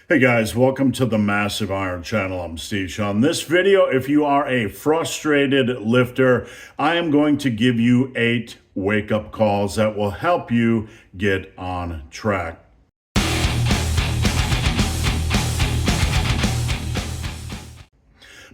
Hey guys, welcome to the Massive Iron channel. I'm Steve Shaw. In this video, if you are a frustrated lifter, I am going to give you 8 wake-up calls that will help you get on track.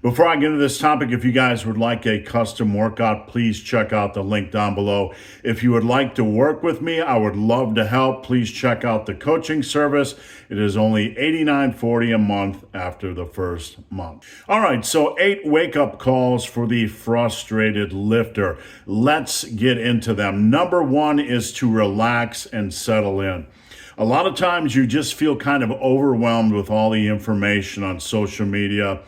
Before I get into this topic, if you guys would like a custom workout, please check out the link down below. If you would like to work with me, I would love to help. Please check out the coaching service. It is only $89.40 a month after the first month. All right, so 8 wake-up calls for the frustrated lifter. Let's get into them. Number 1 is to relax and settle in. A lot of times you just feel kind of overwhelmed with all the information on social media,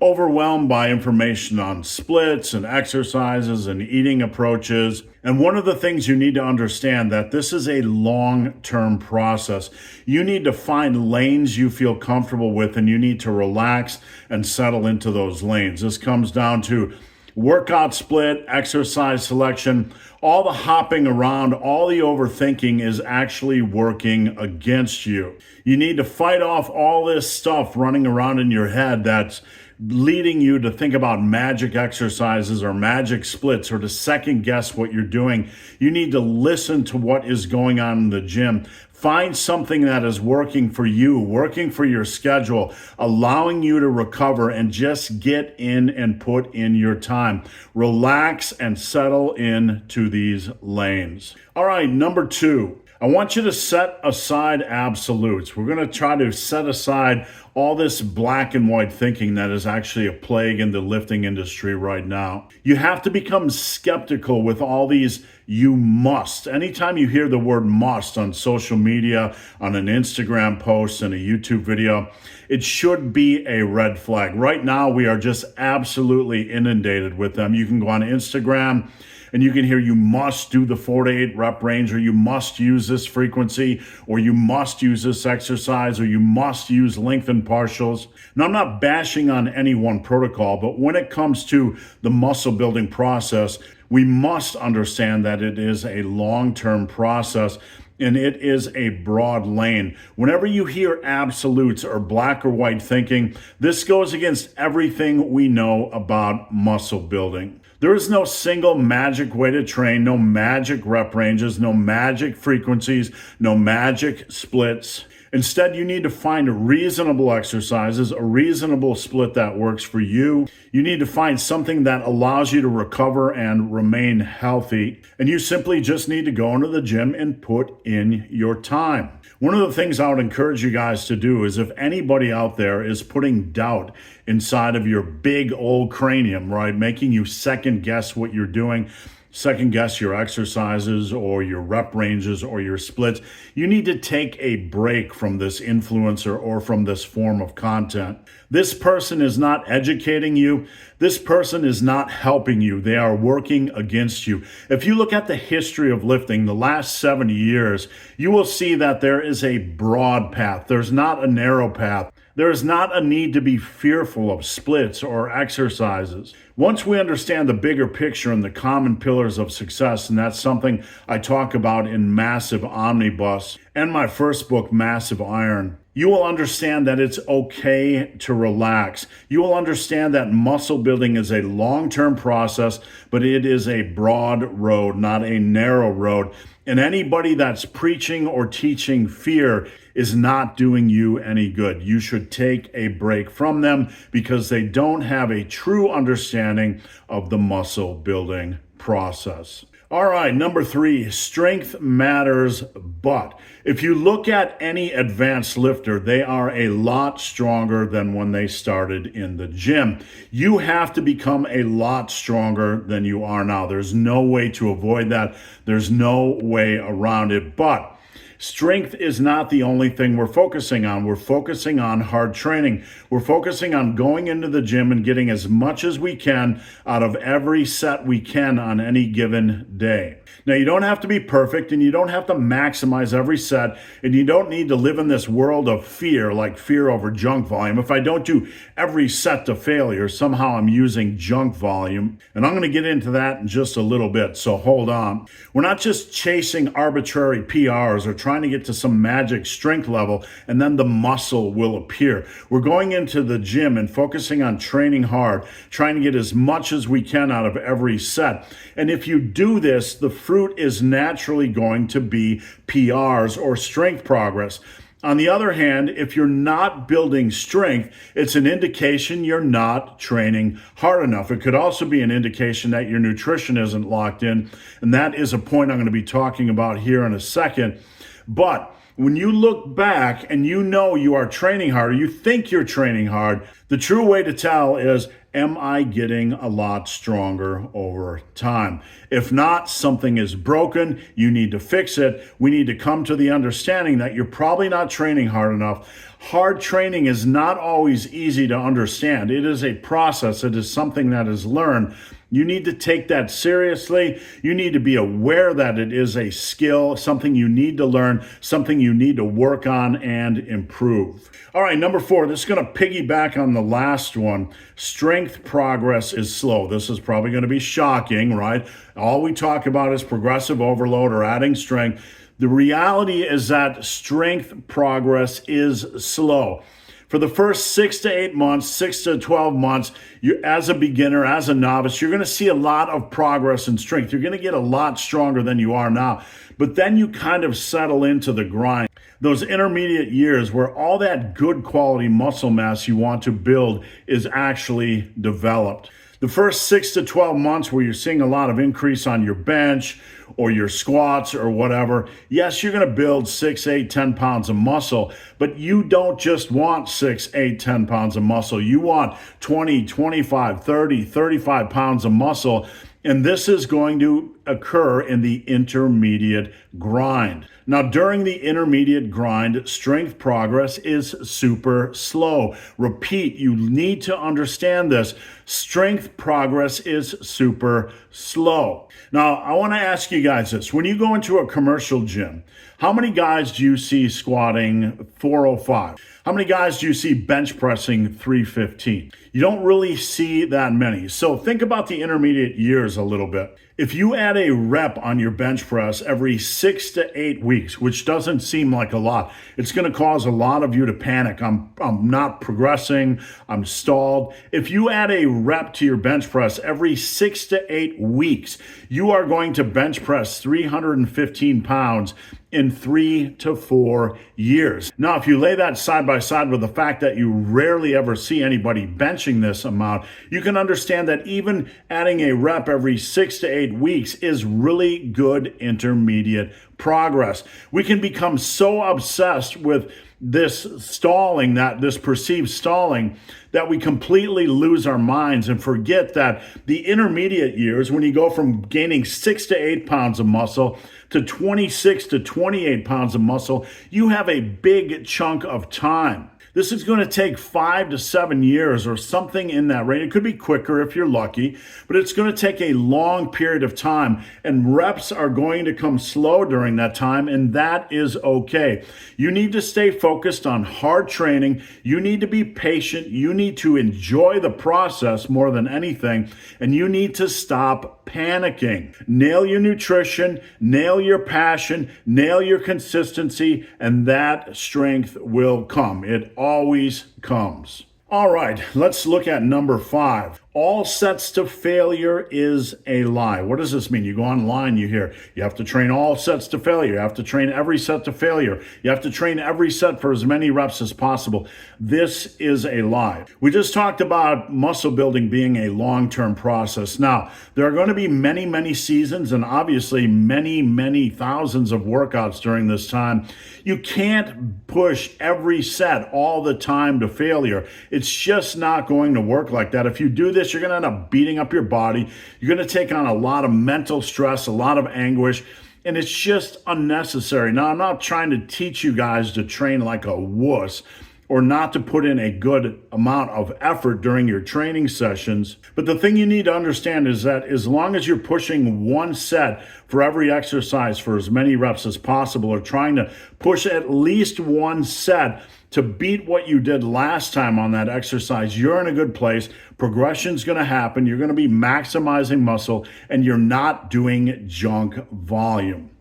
overwhelmed by information on splits and exercises and eating approaches. And one of the things you need to understand that this is a long-term process. You need to find lanes you feel comfortable with, and you need to relax and settle into those lanes. This comes down to workout split, exercise selection, all the hopping around, all the overthinking is actually working against you. You need to fight off all this stuff running around in your head that's leading you to think about magic exercises or magic splits or to second guess what you're doing. You need to listen to what is going on in the gym. Find something that is working for you, working for your schedule, allowing you to recover, and just get in and put in your time. Relax and settle into these lanes. All right, number 2. I want you to set aside absolutes. We're going to try to set aside all this black and white thinking that is actually a plague in the lifting industry right now. You have to become skeptical with all these you must. Anytime you hear the word must on social media, on an Instagram post, and a YouTube video, it should be a red flag. Right now, we are just absolutely inundated with them. You can go on Instagram and you can hear you must do the 4 to 8 rep range, or you must use this frequency, or you must use this exercise, or you must use lengthened partials. Now, I'm not bashing on any one protocol, but when it comes to the muscle building process, we must understand that it is a long-term process and it is a broad lane. Whenever you hear absolutes or black or white thinking, this goes against everything we know about muscle building. There is no single magic way to train, no magic rep ranges, no magic frequencies, no magic splits. Instead, you need to find reasonable exercises, a reasonable split that works for you. You need to find something that allows you to recover and remain healthy. And you simply just need to go into the gym and put in your time. One of the things I would encourage you guys to do is, if anybody out there is putting doubt inside of your big old cranium, right, making you second guess what you're doing, second guess your exercises or your rep ranges or your splits, you need to take a break from this influencer or from this form of content. This person is not educating you. This person is not helping you. They are working against you. If you look at the history of lifting, the last 70 years, you will see that there is a broad path. There's not a narrow path. There is not a need to be fearful of splits or exercises. Once we understand the bigger picture and the common pillars of success, and that's something I talk about in Massive Omnibus and my first book, Massive Iron, you will understand that it's okay to relax. You will understand that muscle building is a long-term process, but it is a broad road, not a narrow road. And anybody that's preaching or teaching fear is not doing you any good. You should take a break from them because they don't have a true understanding of the muscle building process. All right, number 3, strength matters, but if you look at any advanced lifter, they are a lot stronger than when they started in the gym. You have to become a lot stronger than you are now. There's no way to avoid that. There's no way around it, but strength is not the only thing we're focusing on. We're focusing on hard training. We're focusing on going into the gym and getting as much as we can out of every set we can on any given day. Now, you don't have to be perfect, and you don't have to maximize every set, and you don't need to live in this world of fear, like fear over junk volume. If I don't do every set to failure, somehow I'm using junk volume, and I'm going to get into that in just a little bit, so hold on. We're not just chasing arbitrary PRs or trying trying to get to some magic strength level, and then the muscle will appear. We're going into the gym and focusing on training hard, trying to get as much as we can out of every set. And if you do this, the fruit is naturally going to be PRs or strength progress. On the other hand, if you're not building strength, it's an indication you're not training hard enough. It could also be an indication that your nutrition isn't locked in, and that is a point I'm going to be talking about here in a second. But when you look back and you know you are training hard, or you think you're training hard, the true way to tell is, am I getting a lot stronger over time? If not, something is broken. You need to fix it. We need to come to the understanding that you're probably not training hard enough. Hard training is not always easy to understand. It is a process. It is something that is learned. You need to take that seriously. You need to be aware that it is a skill, something you need to learn, something you need to work on and improve. All right, number 4, this is going to piggyback on the last one. Strength progress is slow. This is probably going to be shocking, right? All we talk about is progressive overload or adding strength. The reality is that strength progress is slow. For the first 6 to 8 months, 6 to 12 months, you, as a beginner, as a novice, you're going to see a lot of progress in strength. You're going to get a lot stronger than you are now. But then you kind of settle into the grind. Those intermediate years where all that good quality muscle mass you want to build is actually developed. The first 6 to 12 months where you're seeing a lot of increase on your bench or your squats or whatever, yes, you're going to build 6, 8, 10 pounds of muscle, but you don't just want 6, 8, 10 pounds of muscle. You want 20, 25, 30, 35 pounds of muscle. And this is going to occur in the intermediate grind. Now, during the intermediate grind, strength progress is super slow. Repeat, you need to understand this. Strength progress is super slow. Now, I want to ask you guys this. When you go into a commercial gym, how many guys do you see squatting 405? How many guys do you see bench pressing 315? You don't really see that many. So think about the intermediate years a little bit. If you add a rep on your bench press every 6 to 8 weeks, which doesn't seem like a lot, it's going to cause a lot of you to panic. I'm not progressing. I'm stalled. If you add a rep to your bench press every 6 to 8 weeks, you are going to bench press 315 pounds in 3 to 4 years. Now, if you lay that side by side with the fact that you rarely ever see anybody benching this amount, you can understand that even adding a rep every 6 to 8 weeks is really good intermediate progress. We can become so obsessed with this stalling, that this perceived stalling, that we completely lose our minds and forget that the intermediate years, when you go from gaining 6 to 8 pounds of muscle to 26 to 28 pounds of muscle, you have a big chunk of time. This is going to take 5 to 7 years or something in that range. It could be quicker if you're lucky, but it's going to take a long period of time, and reps are going to come slow during that time, and that is okay. You need to stay focused on hard training. You need to be patient. You need to enjoy the process more than anything, and you need to stop panicking. Nail your nutrition, nail your passion, nail your consistency, and that strength will come. It always comes. All right, let's look at number 5. All sets to failure is a lie. What does this mean? You go online, you hear, you have to train all sets to failure. You have to train every set to failure. You have to train every set for as many reps as possible. This is a lie. We just talked about muscle building being a long-term process. Now, there are going to be many, many seasons and obviously many, many thousands of workouts during this time. You can't push every set all the time to failure. It's just not going to work like that. If you do this, you're going to end up beating up your body. You're going to take on a lot of mental stress, a lot of anguish, and it's just unnecessary. Now, I'm not trying to teach you guys to train like a wuss or not to put in a good amount of effort during your training sessions. But the thing you need to understand is that as long as you're pushing one set for every exercise for as many reps as possible, or trying to push at least one set to beat what you did last time on that exercise, you're in a good place. Progression's going to happen. You're going to be maximizing muscle, and you're not doing junk volume.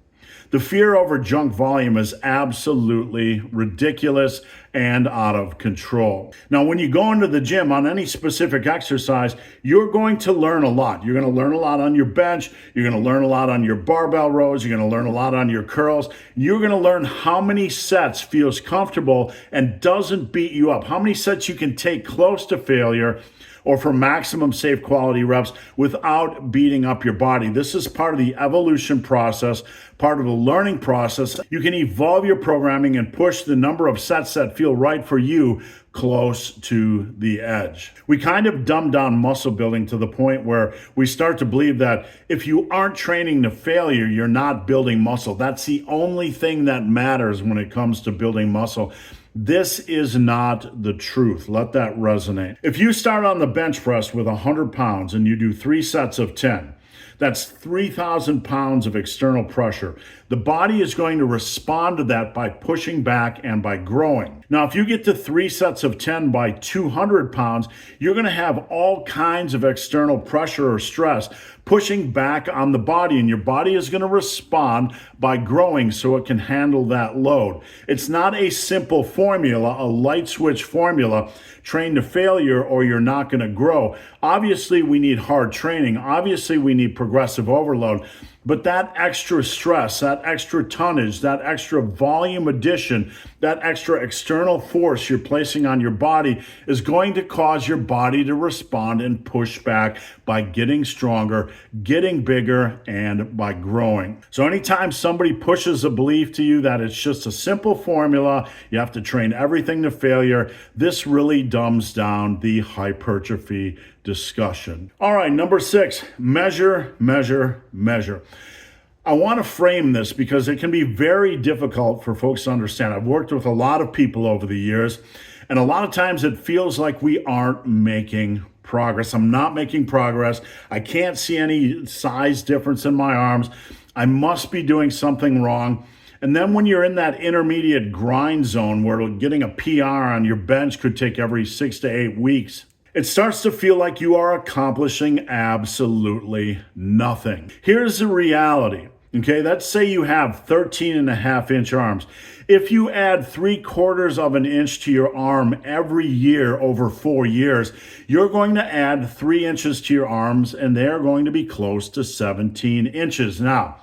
The fear over junk volume is absolutely ridiculous and out of control. Now, when you go into the gym on any specific exercise, you're going to learn a lot. You're going to learn a lot on your bench. You're going to learn a lot on your barbell rows. You're going to learn a lot on your curls. You're going to learn how many sets feels comfortable and doesn't beat you up. How many sets you can take close to failure or for maximum safe quality reps without beating up your body. This is part of the evolution process, part of the learning process. You can evolve your programming and push the number of sets that feel right for you close to the edge. We kind of dumb down muscle building to the point where we start to believe that if you aren't training to failure, you're not building muscle. That's the only thing that matters when it comes to building muscle. This is not the truth. Let that resonate. If you start on the bench press with 100 pounds and you do 3 sets of 10, that's 3,000 pounds of external pressure. The body is going to respond to that by pushing back and by growing. Now, if you get to 3 sets of 10 by 200 pounds, you're going to have all kinds of external pressure or stress pushing back on the body, and your body is going to respond by growing so it can handle that load. It's not a simple formula, a light switch formula, train to failure or you're not going to grow. Obviously, we need hard training. Obviously, we need progressive overload. But that extra stress, that extra tonnage, that extra volume addition, that extra external force you're placing on your body is going to cause your body to respond and push back by getting stronger, getting bigger, and by growing. So anytime somebody pushes a belief to you that it's just a simple formula, you have to train everything to failure, this really dumbs down the hypertrophy discussion. All right, number 6, measure, measure, measure. I want to frame this because it can be very difficult for folks to understand. I've worked with a lot of people over the years, and a lot of times it feels like we aren't making progress. I'm not making progress. I can't see any size difference in my arms. I must be doing something wrong. And then when you're in that intermediate grind zone where getting a PR on your bench could take every 6 to 8 weeks, it starts to feel like you are accomplishing absolutely nothing. Here's the reality. Okay, let's say you have 13.5-inch arms. If you add 3/4 of an inch to your arm every year over 4 years, you're going to add 3 inches to your arms and they're going to be close to 17 inches. Now,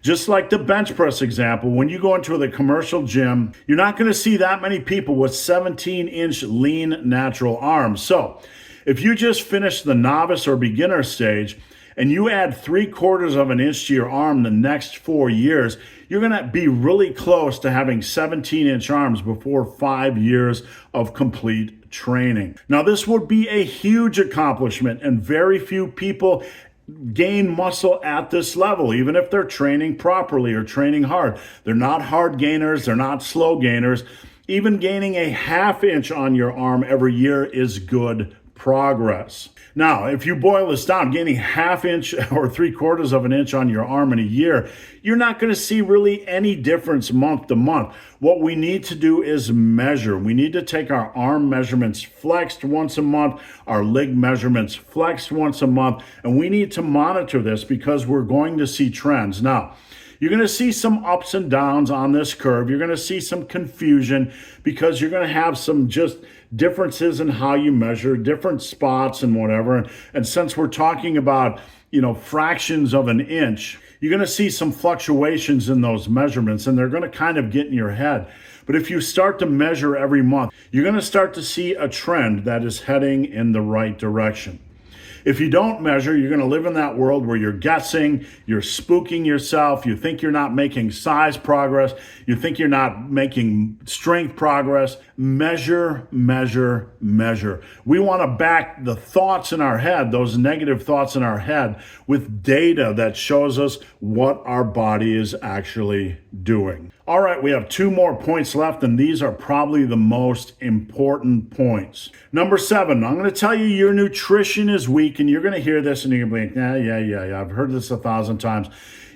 just like the bench press example, when you go into the commercial gym, you're not going to see that many people with 17-inch lean natural arms. So if you just finish the novice or beginner stage and you add 3/4 of an inch to your arm the next 4 years, you're going to be really close to having 17-inch arms before 5 years of complete training. Now, this would be a huge accomplishment, and very few people gain muscle at this level, even if they're training properly or training hard. They're not hard gainers. They're not slow gainers. Even gaining a 1/2 inch on your arm every year is good progress. Now, if you boil this down, gaining 1/2 inch or 3/4 of an inch on your arm in a year, you're not going to see really any difference month to month. What we need to do is measure. We need to take our arm measurements flexed once a month, our leg measurements flexed once a month, and we need to monitor this because we're going to see trends. Now, you're going to see some ups and downs on this curve. You're going to see some confusion because you're going to have some just differences in how you measure, different spots and whatever. And since we're talking about, fractions of an inch, you're going to see some fluctuations in those measurements, and they're going to kind of get in your head. But if you start to measure every month, you're going to start to see a trend that is heading in the right direction. If you don't measure, you're going to live in that world where you're guessing, you're spooking yourself, you think you're not making size progress, you think you're not making strength progress. Measure, measure, measure. We want to back the thoughts in our head, those negative thoughts in our head, with data that shows us what our body is actually doing. All right, we have 2 more points left, and these are probably the most important points. Number 7, I'm going to tell you your nutrition is weak, and you're going to hear this and you're going to be like, yeah, I've heard this 1,000 times.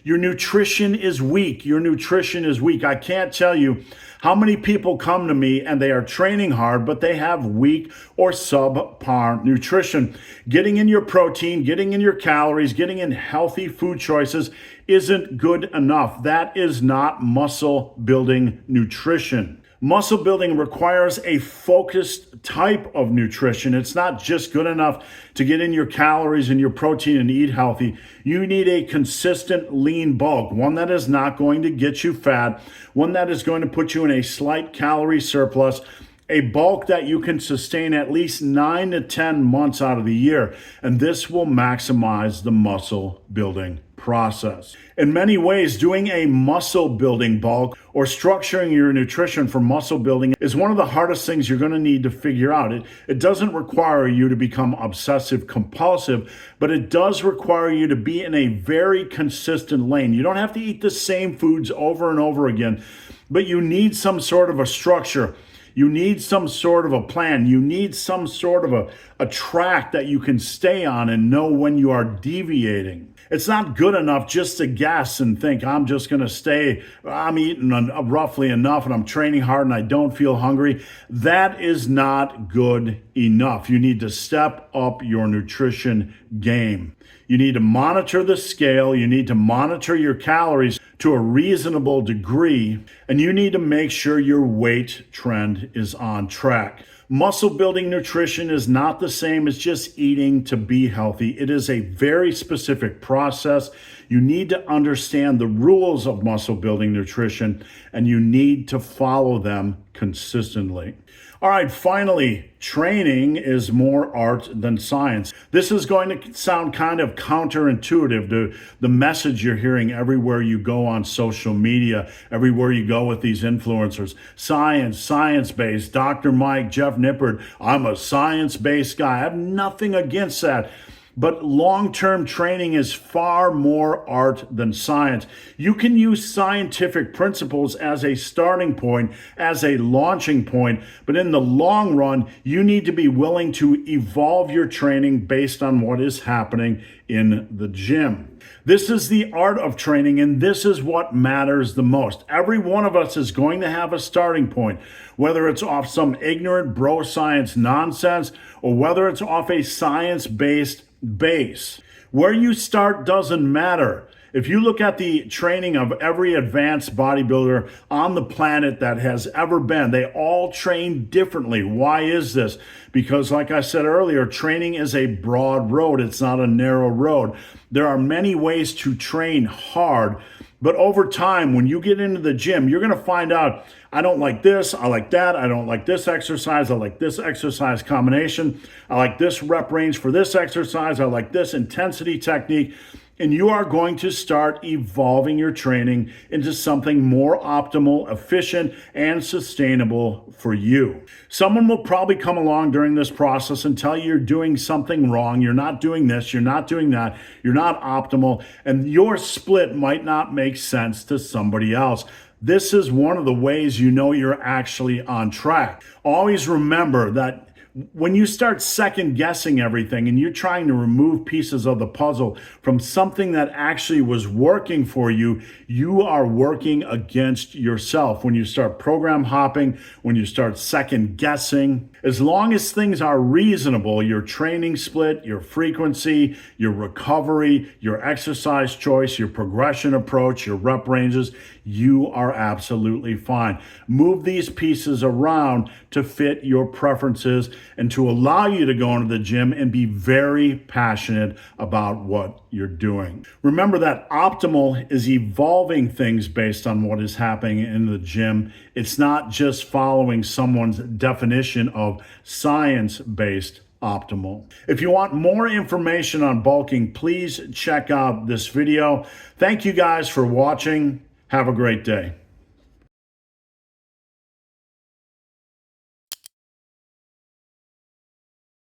Your nutrition is weak. Your nutrition is weak. I can't tell you How many people come to me and they are training hard, but they have weak or subpar nutrition? Getting in your protein, getting in your calories, getting in healthy food choices isn't good enough. That is not muscle building nutrition. Muscle building requires a focused type of nutrition. It's not just good enough to get in your calories and your protein and eat healthy. You need a consistent lean bulk, one that is not going to get you fat, one that is going to put you in a slight calorie surplus, a bulk that you can sustain at least 9 to 10 months out of the year. And this will maximize the muscle building process. In many ways, doing a muscle building bulk or structuring your nutrition for muscle building is one of the hardest things you're going to need to figure out. It doesn't require you to become obsessive compulsive, but it does require you to be in a very consistent lane. You don't have to eat the same foods over and over again, but you need some sort of a structure. You need some sort of a plan. You need some sort of a track that you can stay on and know when you are deviating. It's not good enough just to guess and think, I'm just going to stay, I'm eating roughly enough and I'm training hard and I don't feel hungry. That is not good enough. You need to step up your nutrition game. You need to monitor the scale. You need to monitor your calories to a reasonable degree. And you need to make sure your weight trend is on track. Muscle building nutrition is not the same as just eating to be healthy. It is a very specific process. You need to understand the rules of muscle building nutrition and you need to follow them consistently. All right, finally, training is more art than science. This is going to sound kind of counterintuitive to the message you're hearing everywhere you go on social media, everywhere you go with these influencers. Science, science-based, Dr. Mike, Jeff Nippard, I'm a science-based guy. I have nothing against that. But long-term training is far more art than science. You can use scientific principles as a starting point, as a launching point, but in the long run, you need to be willing to evolve your training based on what is happening in the gym. This is the art of training, and this is what matters the most. Every one of us is going to have a starting point, whether it's off some ignorant bro science nonsense or whether it's off a science-based base. Where you start doesn't matter. If you look at the training of every advanced bodybuilder on the planet that has ever been, they all train differently. Why is this? Because like I said earlier, training is a broad road. It's not a narrow road. There are many ways to train hard, but over time, when you get into the gym, you're going to find out, I don't like this, I like that, I don't like this exercise, I like this exercise combination, I like this rep range for this exercise, I like this intensity technique. And you are going to start evolving your training into something more optimal, efficient, and sustainable for you. Someone will probably come along during this process and tell you you're doing something wrong. You're not doing this, you're not doing that, you're not optimal, and your split might not make sense to somebody else. This is one of the ways you know you're actually on track. Always remember that when you start second guessing everything and you're trying to remove pieces of the puzzle from something that actually was working for you, you are working against yourself. When you start program hopping, when you start second guessing, as long as things are reasonable, your training split, your frequency, your recovery, your exercise choice, your progression approach, your rep ranges, you are absolutely fine. Move these pieces around to fit your preferences and to allow you to go into the gym and be very passionate about what you're doing. Remember that optimal is evolving things based on what is happening in the gym. It's not just following someone's definition of science-based optimal. If you want more information on bulking, please check out this video. Thank you guys for watching. Have a great day.